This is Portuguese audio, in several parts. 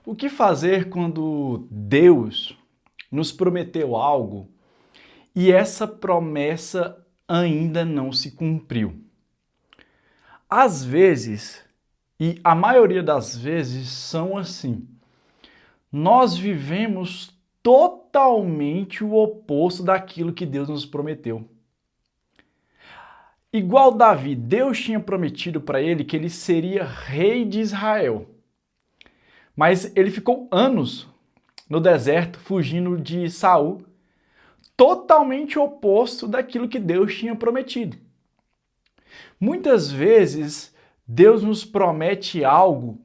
O que fazer quando Deus nos prometeu algo e essa promessa ainda não se cumpriu? Às vezes, e a maioria das vezes são assim, nós vivemos totalmente o oposto daquilo que Deus nos prometeu. Igual Davi, Deus tinha prometido para ele que ele seria rei de Israel. Mas ele ficou anos no deserto, fugindo de Saul, totalmente oposto daquilo que Deus tinha prometido. Muitas vezes, Deus nos promete algo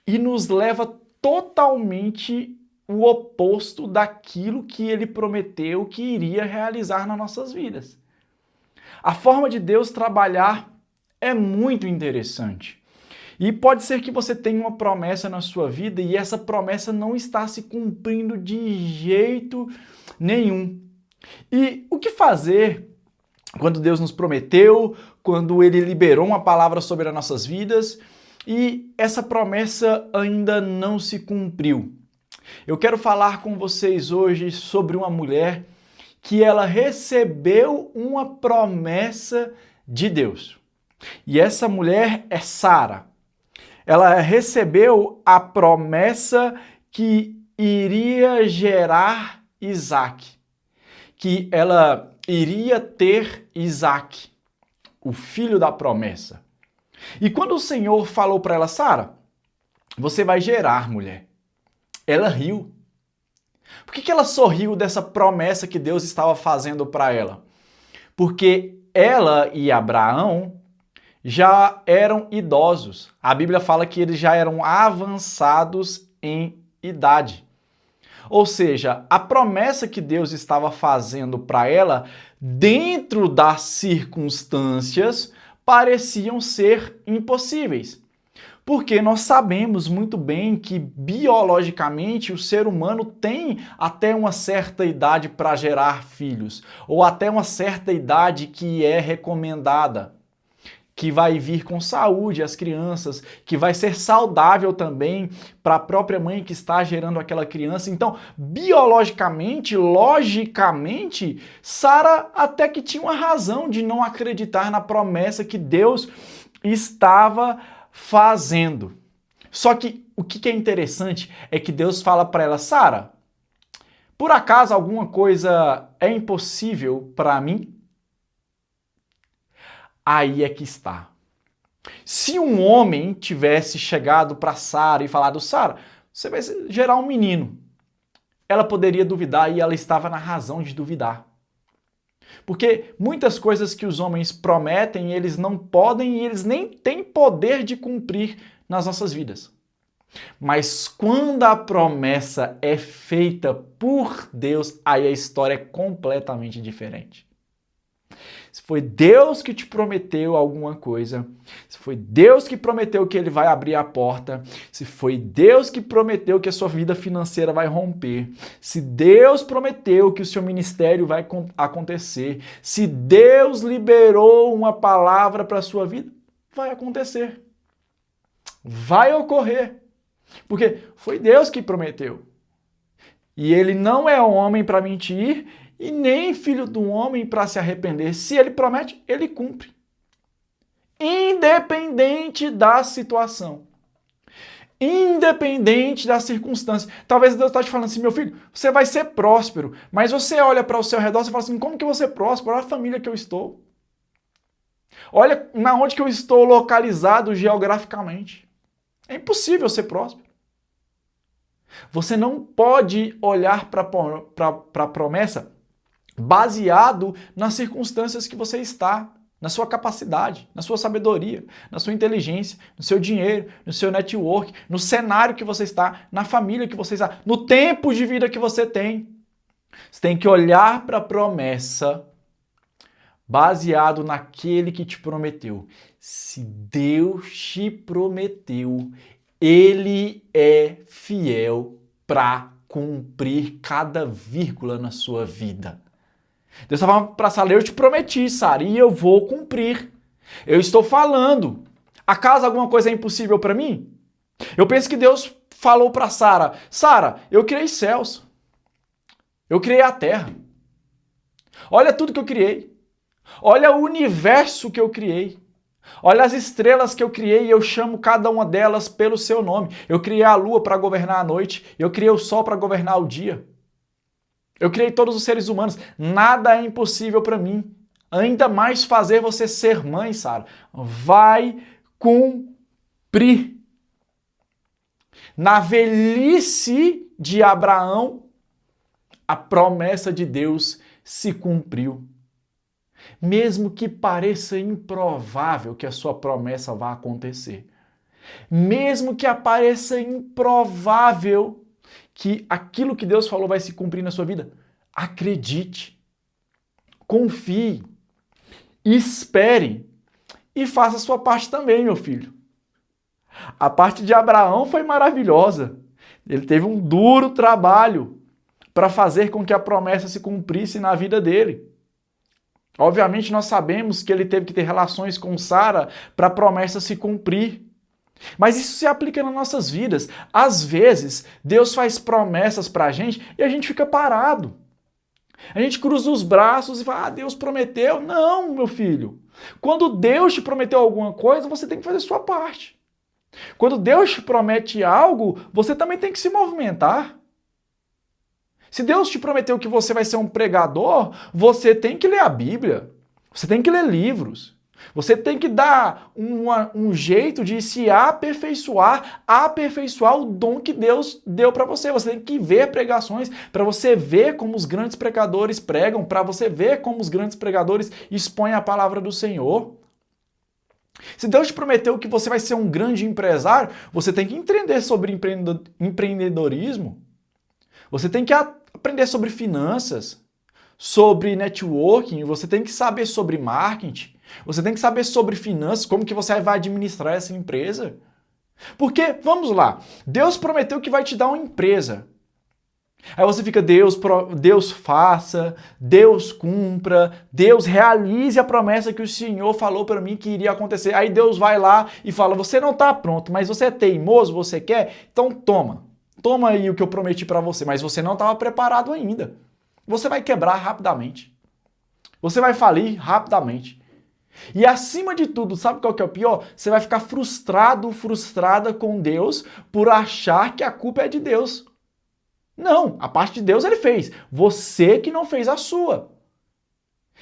e nos leva totalmente o oposto daquilo que ele prometeu que iria realizar nas nossas vidas. A forma de Deus trabalhar é muito interessante. E pode ser que você tenha uma promessa na sua vida e essa promessa não está se cumprindo de jeito nenhum. E o que fazer quando Deus nos prometeu, quando Ele liberou uma palavra sobre as nossas vidas e essa promessa ainda não se cumpriu? Eu quero falar com vocês hoje sobre uma mulher que ela recebeu uma promessa de Deus. E essa mulher é Sara. Ela recebeu a promessa que iria gerar Isaac, que ela iria ter Isaac, o filho da promessa. E quando o Senhor falou para ela, Sara, você vai gerar, mulher, ela riu. Por que ela sorriu dessa promessa que Deus estava fazendo para ela? Porque ela e Abraão já eram idosos. A Bíblia fala que eles já eram avançados em idade. Ou seja, a promessa que Deus estava fazendo para ela, dentro das circunstâncias, pareciam ser impossíveis. Porque nós sabemos muito bem que biologicamente o ser humano tem até uma certa idade para gerar filhos, ou até uma certa idade que é recomendada, que vai vir com saúde às crianças, que vai ser saudável também para a própria mãe que está gerando aquela criança. Então, biologicamente, logicamente, Sara até que tinha uma razão de não acreditar na promessa que Deus estava fazendo. Só que o que é interessante é que Deus fala para ela, Sara, por acaso alguma coisa é impossível para mim? Aí é que está. Se um homem tivesse chegado para Sara e falado, Sara, você vai gerar um menino, ela poderia duvidar e ela estava na razão de duvidar. Porque muitas coisas que os homens prometem, eles não podem e eles nem têm poder de cumprir nas nossas vidas. Mas quando a promessa é feita por Deus, aí a história é completamente diferente. Se foi Deus que te prometeu alguma coisa, se foi Deus que prometeu que Ele vai abrir a porta, se foi Deus que prometeu que a sua vida financeira vai romper, se Deus prometeu que o seu ministério vai acontecer, se Deus liberou uma palavra para a sua vida, vai acontecer. Vai ocorrer. Porque foi Deus que prometeu. E Ele não é homem para mentir, e nem filho do homem para se arrepender. Se ele promete, ele cumpre. Independente da situação. Independente da circunstância. Talvez Deus está te falando assim, meu filho, você vai ser próspero. Mas você olha para o seu redor e fala assim, como que eu vou ser próspero? Olha a família que eu estou. Olha na onde que eu estou localizado geograficamente. É impossível ser próspero. Você não pode olhar para a promessa baseado nas circunstâncias que você está, na sua capacidade, na sua sabedoria, na sua inteligência, no seu dinheiro, no seu network, no cenário que você está, na família que você está, no tempo de vida que você tem. Você tem que olhar para a promessa baseado naquele que te prometeu. Se Deus te prometeu, Ele é fiel para cumprir cada vírgula na sua vida. Deus está falando para Sara, eu te prometi, Sara, e eu vou cumprir. Eu estou falando. Acaso alguma coisa é impossível para mim? Eu penso que Deus falou para Sara: Sara, eu criei céus, eu criei a terra. Olha tudo que eu criei. Olha o universo que eu criei. Olha as estrelas que eu criei e eu chamo cada uma delas pelo seu nome. Eu criei a lua para governar a noite, eu criei o sol para governar o dia. Eu criei todos os seres humanos. Nada é impossível para mim. Ainda mais fazer você ser mãe, Sara. Vai cumprir. Na velhice de Abraão, a promessa de Deus se cumpriu. Mesmo que pareça improvável que a sua promessa vá acontecer. Mesmo que pareça improvável que aquilo que Deus falou vai se cumprir na sua vida, acredite, confie, espere e faça a sua parte também, meu filho. A parte de Abraão foi maravilhosa. Ele teve um duro trabalho para fazer com que a promessa se cumprisse na vida dele. Obviamente, nós sabemos que ele teve que ter relações com Sara para a promessa se cumprir. Mas isso se aplica nas nossas vidas. Às vezes, Deus faz promessas para a gente e a gente fica parado. A gente cruza os braços e fala: Deus prometeu. Não, meu filho. Quando Deus te prometeu alguma coisa, você tem que fazer a sua parte. Quando Deus te promete algo, você também tem que se movimentar. Se Deus te prometeu que você vai ser um pregador, você tem que ler a Bíblia. Você tem que ler livros. Você tem que dar um jeito de se aperfeiçoar o dom que Deus deu para você. Você tem que ver pregações para você ver como os grandes pregadores pregam, para você ver como os grandes pregadores expõem a palavra do Senhor. Se Deus te prometeu que você vai ser um grande empresário, você tem que entender sobre empreendedorismo. Você tem que aprender sobre finanças, sobre networking, você tem que saber sobre marketing, você tem que saber sobre finanças, como que você vai administrar essa empresa. Porque, vamos lá, Deus prometeu que vai te dar uma empresa. Aí você fica: Deus faça, Deus cumpra, Deus realize a promessa que o Senhor falou para mim que iria acontecer. Aí Deus vai lá e fala: você não está pronto, mas você é teimoso, você quer? Então toma aí o que eu prometi para você, mas você não estava preparado ainda. Você vai quebrar rapidamente. Você vai falir rapidamente. E acima de tudo, sabe qual que é o pior? Você vai ficar frustrada com Deus por achar que a culpa é de Deus. Não, a parte de Deus ele fez. Você que não fez a sua.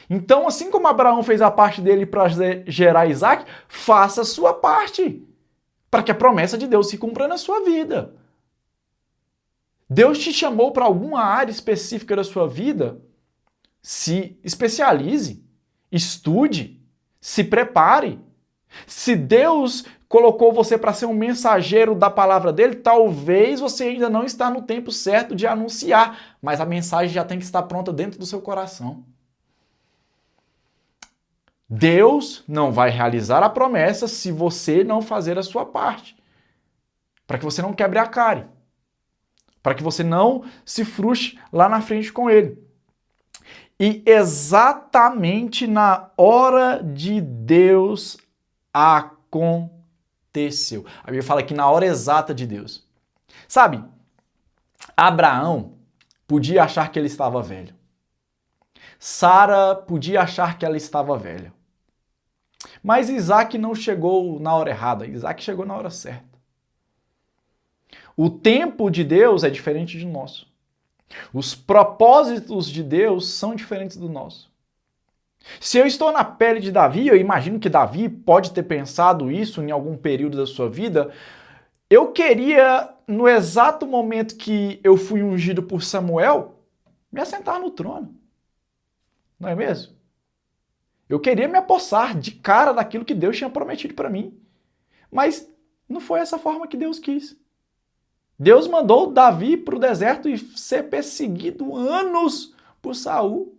Então, assim como Abraão fez a parte dele para gerar Isaac, faça a sua parte para que a promessa de Deus se cumpra na sua vida. Deus te chamou para alguma área específica da sua vida? Se especialize, estude, se prepare. Se Deus colocou você para ser um mensageiro da palavra dele, talvez você ainda não está no tempo certo de anunciar, mas a mensagem já tem que estar pronta dentro do seu coração. Deus não vai realizar a promessa se você não fazer a sua parte, para que você não quebre a cara, para que você não se frustre lá na frente com ele. E exatamente na hora de Deus aconteceu. A Bíblia fala que na hora exata de Deus. Sabe, Abraão podia achar que ele estava velho. Sara podia achar que ela estava velha. Mas Isaac não chegou na hora errada, Isaac chegou na hora certa. O tempo de Deus é diferente de nosso. Os propósitos de Deus são diferentes do nosso. Se eu estou na pele de Davi, eu imagino que Davi pode ter pensado isso em algum período da sua vida. Eu queria, no exato momento que eu fui ungido por Samuel, me assentar no trono. Não é mesmo? Eu queria me apossar de cara daquilo que Deus tinha prometido para mim. Mas não foi essa forma que Deus quis. Deus mandou Davi para o deserto e ser perseguido anos por Saul.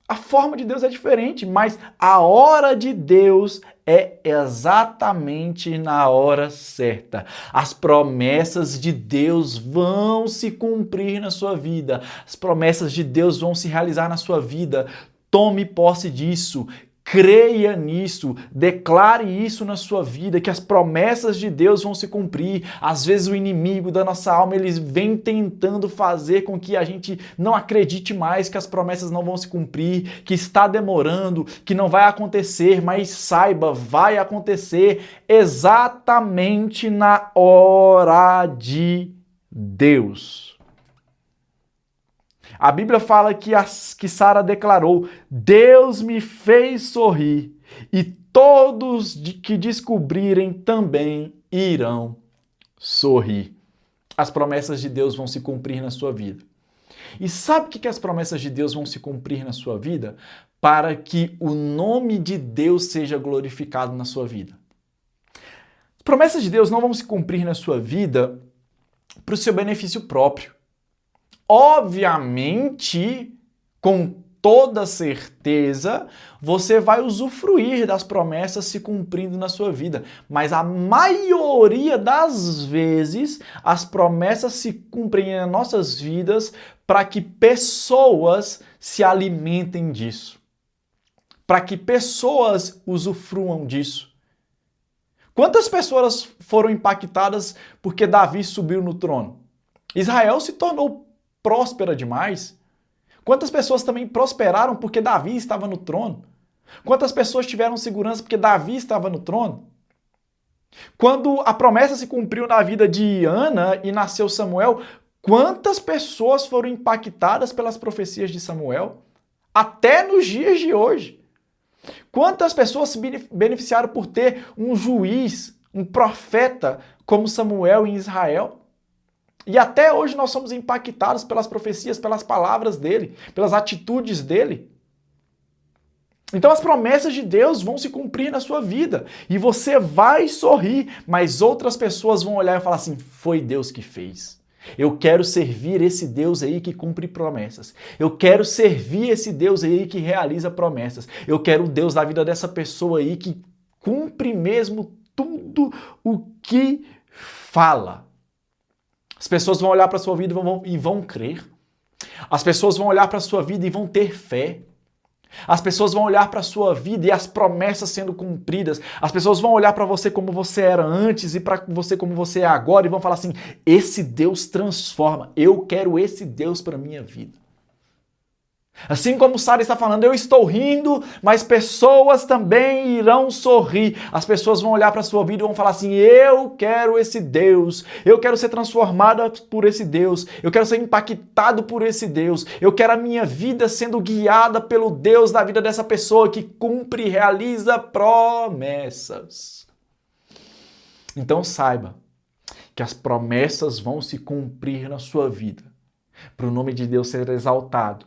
A forma de Deus é diferente, mas a hora de Deus é exatamente na hora certa. As promessas de Deus vão se cumprir na sua vida. As promessas de Deus vão se realizar na sua vida. Tome posse disso. Creia nisso, declare isso na sua vida, que as promessas de Deus vão se cumprir. Às vezes o inimigo da nossa alma, ele vem tentando fazer com que a gente não acredite mais que as promessas não vão se cumprir, que está demorando, que não vai acontecer, mas saiba, vai acontecer exatamente na hora de Deus. A Bíblia fala que Sara declarou: Deus me fez sorrir e todos que descobrirem também irão sorrir. As promessas de Deus vão se cumprir na sua vida. E sabe o que as promessas de Deus vão se cumprir na sua vida? Para que o nome de Deus seja glorificado na sua vida. As promessas de Deus não vão se cumprir na sua vida para o seu benefício próprio. Obviamente, com toda certeza, você vai usufruir das promessas se cumprindo na sua vida. Mas a maioria das vezes, as promessas se cumprem nas nossas vidas para que pessoas se alimentem disso. Para que pessoas usufruam disso. Quantas pessoas foram impactadas porque Davi subiu no trono? Israel se tornou próspera demais. Quantas pessoas também prosperaram porque Davi estava no trono? Quantas pessoas tiveram segurança porque Davi estava no trono? Quando a promessa se cumpriu na vida de Ana e nasceu Samuel, quantas pessoas foram impactadas pelas profecias de Samuel? Até nos dias de hoje. Quantas pessoas se beneficiaram por ter um juiz, um profeta como Samuel em Israel? E até hoje nós somos impactados pelas profecias, pelas palavras dele, pelas atitudes dele. Então as promessas de Deus vão se cumprir na sua vida. E você vai sorrir, mas outras pessoas vão olhar e falar assim: foi Deus que fez. Eu quero servir esse Deus aí que cumpre promessas. Eu quero servir esse Deus aí que realiza promessas. Eu quero o Deus da vida dessa pessoa aí que cumpre mesmo tudo o que fala. As pessoas vão olhar para a sua vida e vão crer. As pessoas vão olhar para a sua vida e vão ter fé. As pessoas vão olhar para a sua vida e as promessas sendo cumpridas. As pessoas vão olhar para você como você era antes e para você como você é agora e vão falar assim: esse Deus transforma. Eu quero esse Deus para a minha vida. Assim como Sara está falando, eu estou rindo, mas pessoas também irão sorrir. As pessoas vão olhar para a sua vida e vão falar assim: eu quero esse Deus, eu quero ser transformada por esse Deus, eu quero ser impactado por esse Deus, eu quero a minha vida sendo guiada pelo Deus da vida dessa pessoa que cumpre e realiza promessas. Então saiba que as promessas vão se cumprir na sua vida, para o nome de Deus ser exaltado,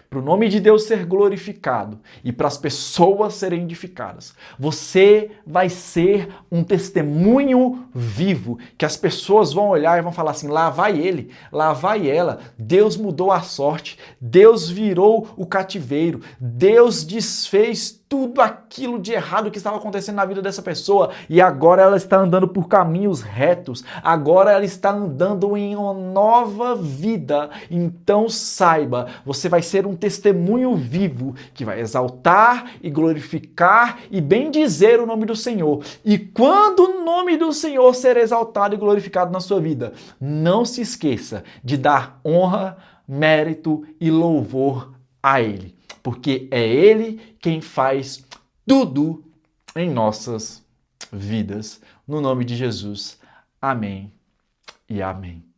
para o nome de Deus ser glorificado e para as pessoas serem edificadas. Você vai ser um testemunho vivo, que as pessoas vão olhar e vão falar assim: lá vai ele, lá vai ela, Deus mudou a sorte, Deus virou o cativeiro, Deus desfez tudo aquilo de errado que estava acontecendo na vida dessa pessoa e agora ela está andando por caminhos retos, agora ela está andando em uma nova vida. Então saiba, você vai ser um testemunho vivo que vai exaltar e glorificar e bendizer o nome do Senhor. E quando o nome do Senhor ser exaltado e glorificado na sua vida, não se esqueça de dar honra, mérito e louvor a Ele, porque é Ele quem faz tudo em nossas vidas. No nome de Jesus. Amém e amém.